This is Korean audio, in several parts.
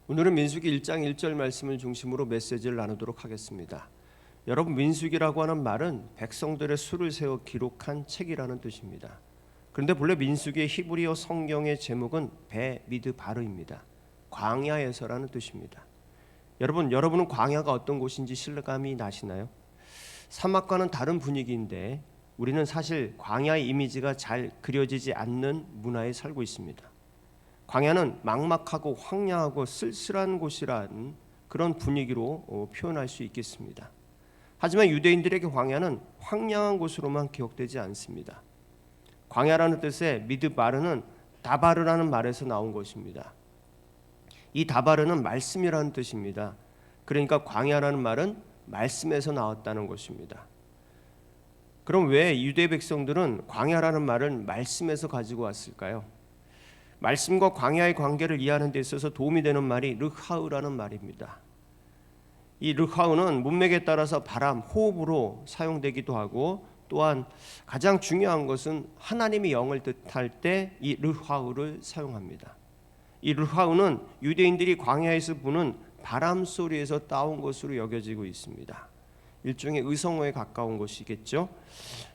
오늘은 민수기 1장 1절 말씀을 중심으로 메시지를 나누도록 하겠습니다. 여러분, 민수기라고 하는 말은 백성들의 수를 세워 기록한 책이라는 뜻입니다. 그런데 본래 민수기의 히브리어 성경의 제목은 베미드바르입니다. 광야에서라는 뜻입니다. 여러분은 광야가 어떤 곳인지 실감이 나시나요? 사막과는 다른 분위기인데 우리는 사실 광야의 이미지가 잘 그려지지 않는 문화에 살고 있습니다. 광야는 막막하고 황량하고 쓸쓸한 곳이란 그런 분위기로 표현할 수 있겠습니다. 하지만 유대인들에게 광야는 황량한 곳으로만 기억되지 않습니다. 광야라는 뜻의 미드바르는 다바르라는 말에서 나온 것입니다. 이 다바르는 말씀이라는 뜻입니다. 그러니까 광야라는 말은 말씀에서 나왔다는 것입니다. 그럼 왜 유대 백성들은 광야라는 말을 말씀에서 가지고 왔을까요? 말씀과 광야의 관계를 이해하는 데 있어서 도움이 되는 말이 르하우라는 말입니다. 이 르하우는 문맥에 따라서 바람, 호흡으로 사용되기도 하고, 또한 가장 중요한 것은 하나님의 영을 뜻할 때 이 르하우를 사용합니다. 이 르하우는 유대인들이 광야에서 부는 바람 소리에서 따온 것으로 여겨지고 있습니다. 일종의 의성어에 가까운 것이겠죠.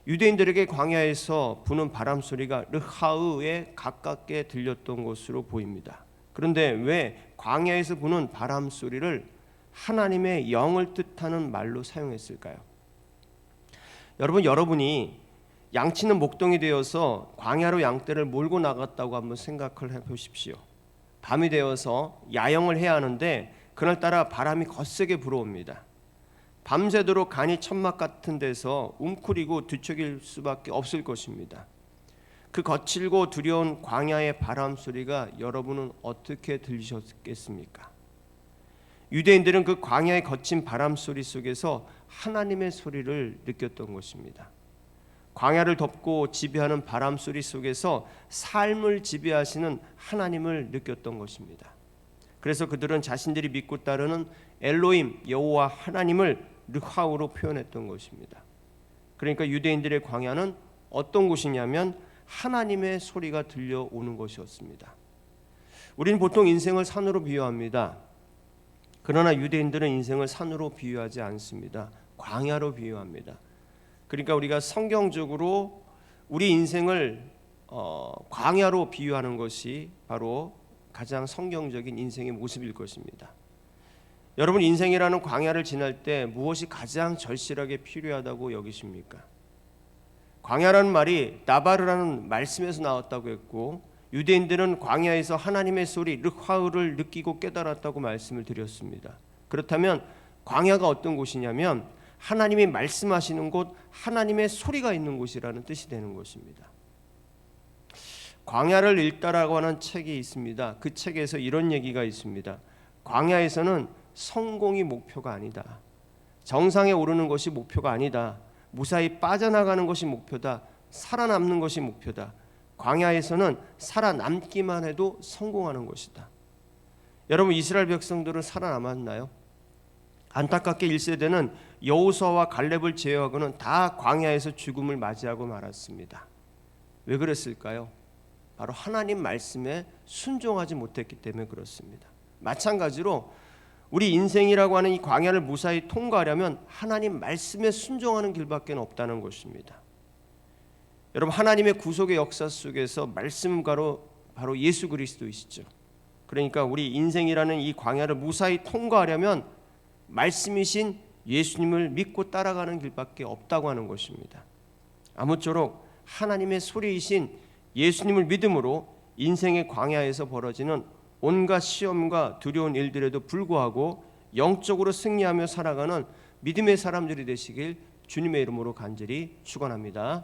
유대인들에게 광야에서 부는 바람 소리가 르하우에 가깝게 들렸던 것으로 보입니다. 그런데 왜 광야에서 부는 바람 소리를 하나님의 영을 뜻하는 말로 사용했을까요? 여러분이 양치는 목동이 되어서 광야로 양떼를 몰고 나갔다고 한번 생각을 해보십시오. 밤이 되어서 야영을 해야 하는데 그날따라 바람이 거세게 불어옵니다. 밤새도록 간이 천막 같은 데서 웅크리고 뒤척일 수밖에 없을 것입니다. 그 거칠고 두려운 광야의 바람 소리가 여러분은 어떻게 들리셨겠습니까? 유대인들은 그 광야의 거친 바람 소리 속에서 하나님의 소리를 느꼈던 것입니다. 광야를 덮고 지배하는 바람 소리 속에서 삶을 지배하시는 하나님을 느꼈던 것입니다. 그래서 그들은 자신들이 믿고 따르는 엘로힘 여호와 하나님을 르하우로 표현했던 것입니다. 그러니까 유대인들의 광야는 어떤 곳이냐면 하나님의 소리가 들려오는 것이었습니다. 우리는 보통 인생을 산으로 비유합니다. 그러나 유대인들은 인생을 산으로 비유하지 않습니다. 광야로 비유합니다. 그러니까 우리가 성경적으로 우리 인생을 광야로 비유하는 것이 바로 가장 성경적인 인생의 모습일 것입니다. 여러분, 인생이라는 광야를 지날 때 무엇이 가장 절실하게 필요하다고 여기십니까? 광야라는 말이 나바르라는 말씀에서 나왔다고 했고, 유대인들은 광야에서 하나님의 소리 르하우를 느끼고 깨달았다고 말씀을 드렸습니다. 그렇다면 광야가 어떤 곳이냐면 하나님이 말씀하시는 곳, 하나님의 소리가 있는 곳이라는 뜻이 되는 것입니다. 광야를 읽다라고 하는 책이 있습니다. 그 책에서 이런 얘기가 있습니다. 광야에서는 성공이 목표가 아니다. 정상에 오르는 것이 목표가 아니다. 무사히 빠져나가는 것이 목표다. 살아남는 것이 목표다. 광야에서는 살아남기만 해도 성공하는 것이다. 여러분, 이스라엘 백성들은 살아남았나요? 안타깝게 1세대는 여호수아와 갈렙을 제외하고는 다 광야에서 죽음을 맞이하고 말았습니다. 왜 그랬을까요? 바로 하나님 말씀에 순종하지 못했기 때문에 그렇습니다. 마찬가지로 우리 인생이라고 하는 이 광야를 무사히 통과하려면 하나님 말씀에 순종하는 길밖에 없다는 것입니다. 여러분, 하나님의 구속의 역사 속에서 말씀가로 바로 예수 그리스도이시죠. 그러니까 우리 인생이라는 이 광야를 무사히 통과하려면 말씀이신 예수님을 믿고 따라가는 길밖에 없다고 하는 것입니다. 아무쪼록 하나님의 소리이신 예수님을 믿음으로 인생의 광야에서 벌어지는 온갖 시험과 두려운 일들에도 불구하고 영적으로 승리하며 살아가는 믿음의 사람들이 되시길 주님의 이름으로 간절히 축원합니다.